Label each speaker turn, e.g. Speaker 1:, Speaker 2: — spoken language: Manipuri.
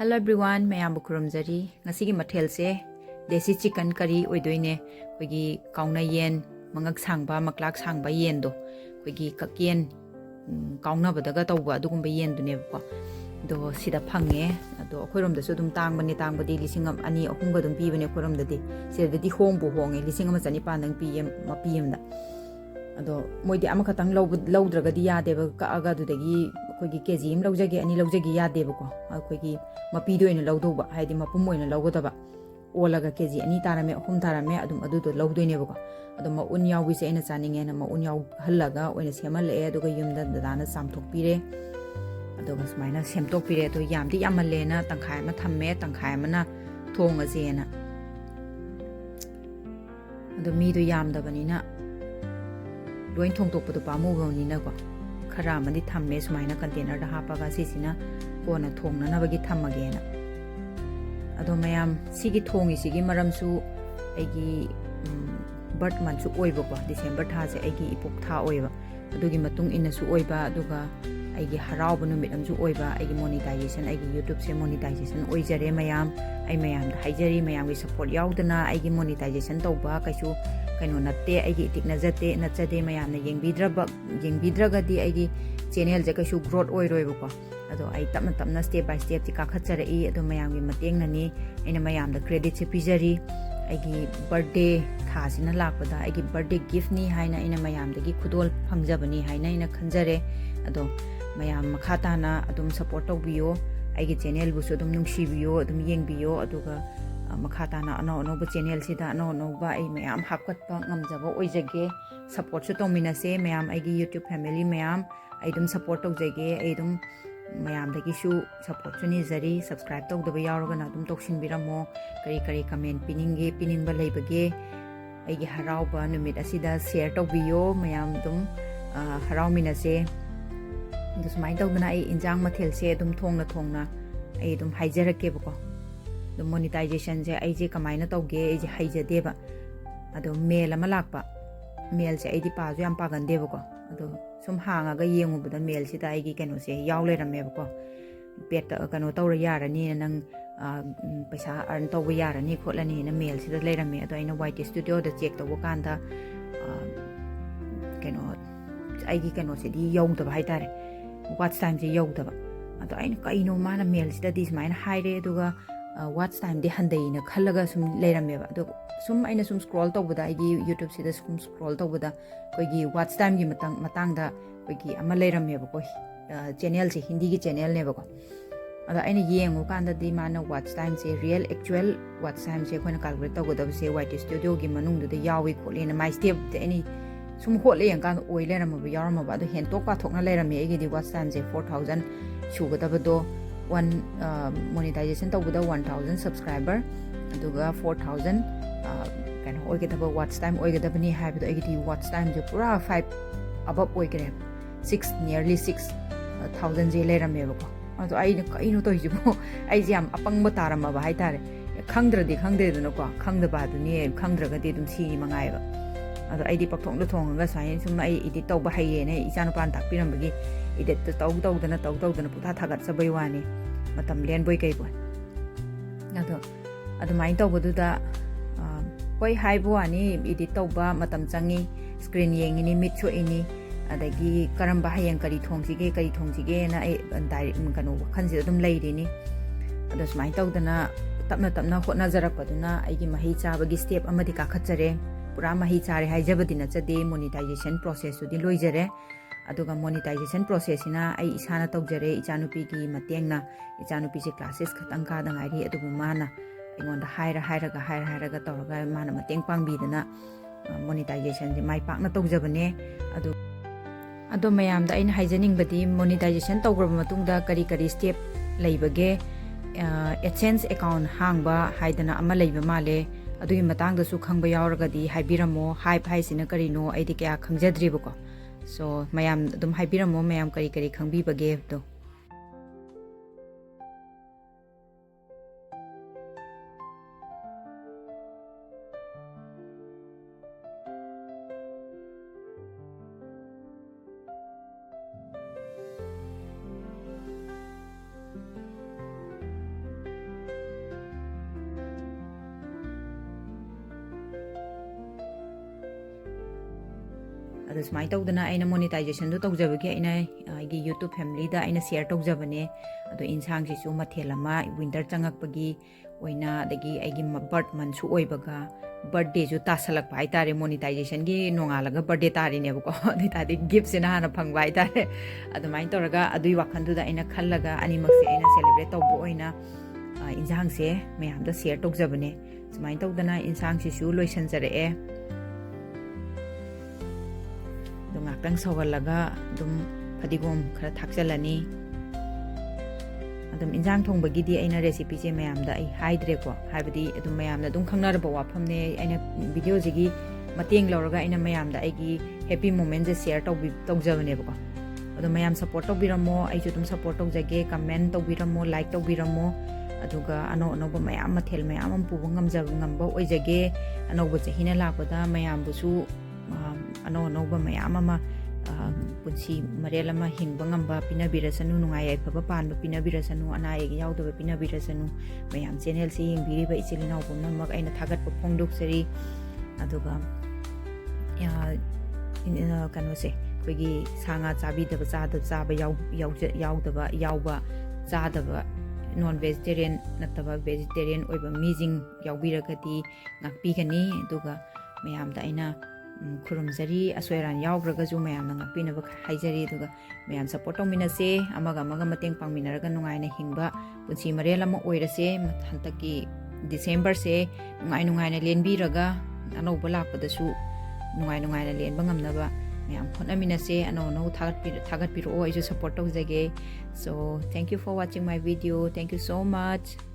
Speaker 1: Hello everyone, mayam bukuramjari. Ngasigi mathel se Desi Chicken curry oidoine. Koigi Kaonayen mangak sangba maklak sangba yen do. Koigi Kakyen kauna badaga tauba adugumba yen do nebko. Do sida phange do khoirom da sudum tang badi lisingam ani ahunga dum pi bane khoirom da di sida di hong bu honge lisingam chani panang pi ma pi da. Ado moidi amakatang lawdraga di yade ba ka aga du dagi koigi kg im lawjagi ani lawjagi yade ba ko koigi mapi do ina lawdo ba haidi mapum oina lawgoda ba olaga kg ani tarame hum tarame adum adu do lawdo ne ba ko adum ma un yaw wi se ina chaninge na ma un yaw hallaga oina semal e aduga yumda dadana samthok pire aduga smaina semtok pire to yamdi yamalle na tangkhai ma thamme tangkhai ma na thonga jena adu mi do yamda bani na loin thong tok padu pamu boni na ko khara mandi thamme sumaina container da hapa ga sisina kona thongna na bagi thamage na ado mayam sigi thongi sigi maram su aigi birth month su oiba ko December tha se aigi ipok tha oiba adugi matung ina su oiba aduga aigi harau bu numit am su oiba aigi monetization aigi YouTube se monetization oijare mayam ai mayam da haijari mayam gi support yaudana aigi monetization tawba kaisu kaino natte aigi tikna jate nachade mayamna yengbidragadi aigi channel je kaisu growth oiroi ko ado ai tamna step by step ti kakhatsara I ado mayamgi mateng nani aina mayam da credit se pijari aigi birthday tha sina lakpada aigi birthday gift ni haina aina mayam dagi khudol phangjabani haina ina khanjare ado mayam makhata na adum support tawbiyo aigi channel bu su adum nungsibiyo adum yengbiyo aduga makhata na ano channel sida ano ba ai mayam hapkatpa ngamjaba oijage support su tongmina se mayam aigi YouTube family mayam ai dum support tawjage ai dum mayam dagi su support su ni jari subscribe tawdaba yawraga na dum toksin biramo kari comment piningba leibage aigi harauba numit asida share tawbiyo mayam dum haraumina se dusmai tawdana ai injang mathel se dum thongna ai dum haijarake bako the monetization je ai je kamaina tawge ai je haijade ba ado mail ama lakpa mail se ai di pa ju yam pagande ba ko ado sum hanga ga yengu bada mail si ta ai gi keno se yaw le ram me ba ko pet kano tawra yarani nang paisa earn tawba yarani khotlani na mail si da le ram me ado aina white studio da check tawba kanda keno ai gi keno se di yong da hai tare watch time je yong da ba ado aina kaino mana mail si da dis maina haire aduga watch time de handai na khalaga sum leirame ba do sum aina sum scroll tawbada igi YouTube sida sum scroll tawbada koigi watch time gi matang da koigi ama leirame ba ko channel se hindi gi channel ne ba ko ada aina yengu kanda di mana watch time se real actual watch time se khona calculate tawgoda se white studio gi manung da yawi khole na my step de ani sum khole yang kan oi leirama ba yarama ba do hen tok pa thokna leirame igi di watch time se 4000 sugada ba do one monetization tawbada 1000 subscriber aduga 4000 kan oigedaba watch time oigedabani haibado aigidi watch time je pura 5 above oigre 6 nearly 6000 je lerame ba ko ado ai kaino to hijibo ai jam apangba tarama ba haitare khangdradi khangdeduna ko khangdaba duni khangdragadi dum si mangai ba ado ai di pakthong thonga sai sum ai edit tawba haye ne ichanu pan takpiram bagi edit tawdana putha thagat sabai wani matam len boy kai boy ado mai tawbadu da koi haibo ani edit tawba matam changi screen yengini mit so ini adagi karamba hayang kari thongjige na ai andai kanu khanji adum leidini ado smai tawdana tapna hotna jarapaduna aigi mahi chabagi step amadi ka khachare pura mahi chare haijabadina chade monetization process udi loijare aduga monetization process ina ai isana taujare ichanupi gi matengna ichanupi se classes khatang ka da ngai adubu mana ingonda hairaga tawraga mana mateng pangbidana monetization je mai pakna taujabane ado mayam da aina haijaning badi monetization tawgraba matungda kari step leibage AdSense account hangba haidana ama leiba male adugi matangda su khangba yawraga di haibiramo hype haisina karino aidi kya khangjadribako so mayam dum haibiramo mayam kari khangbi bage do ꯑꯗꯨ ꯁꯨꯃꯥꯏꯅ ꯇꯧꯗꯅ ꯑꯩꯅ ꯃꯣꯅꯤꯇꯥꯏꯖꯦꯁꯟꯗꯨ ꯇꯧꯖꯕꯒꯤ ꯑꯩꯅ ꯑꯩꯒꯤ ꯌꯨꯇ꯭ꯌꯨꯕ ꯐꯦꯃꯤꯂꯤꯗ ꯑꯩꯅ ꯁꯤꯌꯔ ꯇꯧꯖꯕꯅꯦ ꯑꯗꯣ ꯏꯟꯁꯥꯡꯁꯤꯁꯨ ꯃꯊꯦꯜ ꯑꯃ ꯋꯤꯟꯇꯔ ꯆꯪꯉꯛꯄꯒꯤ ꯑꯣꯏꯅ ꯑꯗꯒꯤ ꯑꯩꯒꯤ ꯕꯔth ꯃꯟꯁꯨ ꯑꯣꯏꯕꯒ ꯕꯔꯊꯗꯦꯁꯨ ꯇꯥꯁꯜꯂꯛꯄ ꯍꯥꯏꯇꯥꯔꯦ ꯃꯣꯅꯤꯇꯥꯏꯖꯦꯁꯟꯒꯤ ꯅꯣꯡꯉꯥꯜꯂꯒ ꯕꯔꯊꯗꯦ ꯇꯥꯔꯤꯅꯦꯕꯀꯣ ꯑꯗꯨ ꯑꯣꯏꯇꯥꯔꯗꯤ ꯒꯤꯐꯁꯤꯅ ꯍꯥꯟꯅ ꯐꯪꯕ ꯍꯥꯏꯇꯥꯔꯦ ꯑꯗꯨꯃꯥꯏꯅ ꯇꯧꯔꯒ ꯑꯗꯨꯒꯤ ꯋꯥꯈꯜꯗꯨꯗ ꯑꯩꯅ ꯈꯜꯂꯒ ꯑꯅꯤꯃꯛꯁꯦ ꯑꯩꯅ ꯁꯦꯂꯦꯕ꯭ꯔꯦꯠ ꯇꯧꯕ ꯑꯣꯏꯅ ꯏꯟꯁꯥꯡꯁꯦ ꯃꯌꯥꯝꯗ ꯁꯤꯌꯔ ꯇꯧꯖꯕꯅꯦ ꯁꯨꯃꯥꯏꯅ ꯇꯧꯗꯅ ꯏꯟꯁꯥꯡꯁꯤꯁꯨ ꯂꯣꯏꯁꯤꯟꯖꯔꯛꯑꯦ ꯑꯗꯨ ꯉꯥꯛꯇꯪ ꯁꯧꯍꯜꯂꯒ ꯑꯗꯨꯝ ꯐꯗꯤꯒꯣꯝ ꯈꯔ ꯊꯥꯛꯆꯜꯂꯅꯤ ꯑꯗꯨꯝ ꯏꯟꯖꯥꯡ ꯊꯣꯡꯕꯒꯤꯗꯤ ꯑꯩꯅ ꯔꯦꯁꯤꯄꯤꯁꯦ ꯃꯌꯥꯝꯗ ꯑꯩ ꯍꯥꯏꯗ꯭ꯔꯦꯀꯣ ꯍꯥꯏꯕꯗꯤ ꯑꯗꯨꯝ ꯃꯌꯥꯝꯅ ꯑꯗꯨꯝ ꯈꯪꯅꯔꯕ ꯋꯥꯐꯝꯅꯦ ꯑꯩꯅ ꯚꯤꯗꯤꯑꯣꯁꯤꯒꯤ ꯃꯇꯦꯡ ꯂꯧꯔꯒ ꯑꯩꯅ ꯃꯌꯥꯝꯗ ꯑꯩꯒꯤ ꯍꯦꯄꯤ ꯃꯣꯃꯦꯟꯁꯦ ꯁꯤꯌꯔ ꯇꯧꯖꯕꯅꯦꯕꯀꯣ ꯑꯗꯣ ꯃꯌꯥꯝ ꯁꯞꯄꯣꯔꯠ ꯇꯧꯕꯤꯔꯝꯃꯣ ꯑꯩꯁꯨ ꯑꯗꯨꯝ ꯁꯞꯄꯣꯔꯠ ꯇꯧꯖꯒꯦ ꯀꯃꯦꯟ ꯇꯧꯕꯤꯔꯝꯃꯣ ꯂꯥꯏꯛ ꯇꯧꯕꯤꯔꯝꯃꯣ ꯑꯗꯨꯒ ꯑꯅꯧ ꯑꯅꯧꯕ ꯃꯌꯥꯝ ꯃꯊꯦꯜ ꯃꯌꯥꯝ ꯑꯃ ꯄꯨꯕ ꯉꯝꯕ ꯑꯣꯏꯖꯒꯦ ꯑꯅꯧꯕ ꯆꯍꯤꯅ ꯂꯥꯛꯄꯗ ꯃꯌꯥꯝꯕꯨꯁꯨ ꯑꯅꯧ ꯑꯅꯧꯕ ꯃꯌꯥꯝ ꯑꯃ ꯄꯨꯟꯁꯤ ꯃꯔꯦꯜ ꯑꯃ ꯍꯤꯡꯕ ꯉꯝꯕ ꯄꯤꯅꯕꯤꯔꯁꯅꯨ ꯅꯨꯡꯉꯥꯏ ꯌꯥꯏꯐꯕ ꯄꯥꯟꯕ ꯄꯤꯅꯕꯤꯔꯁꯅꯨ ꯑꯅꯥ ꯑꯌꯦꯛ ꯌꯥꯎꯗꯕ ꯄꯤꯅꯕꯤꯔꯁꯅꯨ ꯃꯌꯥꯝ ꯆꯦꯅꯦꯜꯁꯤ ꯌꯦꯡꯕꯤꯔꯤꯕ ꯏꯆꯤꯜ ꯏꯅꯥꯎ ꯄꯨꯝꯅꯃꯛ ꯑꯩꯅ ꯊꯥꯒꯠꯄ ꯐꯣꯡꯗꯣꯛꯆꯔꯤ ꯑꯗꯨꯒ ꯀꯩꯅꯣꯁꯦ ꯑꯩꯈꯣꯏꯒꯤ ꯁꯥ ꯉꯥ ꯆꯥꯕ ꯌꯥꯎꯕ ꯆꯥꯗꯕ ꯅꯣꯟ ꯚꯦꯖꯤꯇꯦꯔꯤꯌꯟ ꯅꯠꯇꯕ ꯚꯦꯖꯤꯇꯦꯔꯤꯌꯟ ꯑꯣꯏꯕ ꯃꯤꯁꯤꯡ ꯌꯥꯎꯕꯤꯔꯒꯗꯤ ꯉꯥꯛꯄꯤꯒꯅꯤ ꯑꯗꯨꯒ ꯃꯌꯥꯝꯗ ꯑꯩꯅ ꯈꯨꯔꯨꯝꯖꯔꯤ ꯑꯁꯣꯏ ꯑꯔꯥꯟ ꯌꯥꯎꯈ꯭ꯔꯒꯁꯨ ꯃꯌꯥꯝꯅ ꯉꯥꯛꯄꯤꯅꯕ ꯍꯥꯏꯖꯔꯤ ꯑꯗꯨꯒ ꯃꯌꯥꯝ ꯁꯞꯄꯣꯔꯠ ꯇꯧꯃꯤꯟꯅꯁꯦ ꯑꯃꯒ ꯃꯇꯦꯡ ꯄꯥꯡꯃꯤꯟꯅꯔꯒ ꯅꯨꯡꯉꯥꯏꯅ ꯍꯤꯡꯕ ꯄꯨꯟꯁꯤ ꯃꯔꯦꯜ ꯑꯃ ꯑꯣꯏꯔꯁꯦ ꯍꯟꯗꯛꯀꯤ ꯗꯤꯁꯦꯝꯕꯔꯁꯦ ꯅꯨꯡꯉꯥꯏꯅ ꯂꯦꯟꯕꯤꯔꯒ ꯑꯅꯧꯕ ꯂꯥꯛꯄꯗꯁꯨ ꯅꯨꯡꯉꯥꯏꯅ ꯂꯦꯟꯕ ꯉꯝꯅꯕ ꯃꯌꯥꯝ ꯍꯣꯠꯅꯃꯤꯟꯅꯁꯦ ꯑꯅꯧ ꯊꯥꯒꯠꯄꯤꯔꯛꯑꯣ ꯑꯩꯁꯨ ꯁꯞꯄꯣꯔꯠ ꯇꯧꯖꯒꯦ so thank you for watching my video thank you so ꯃꯆ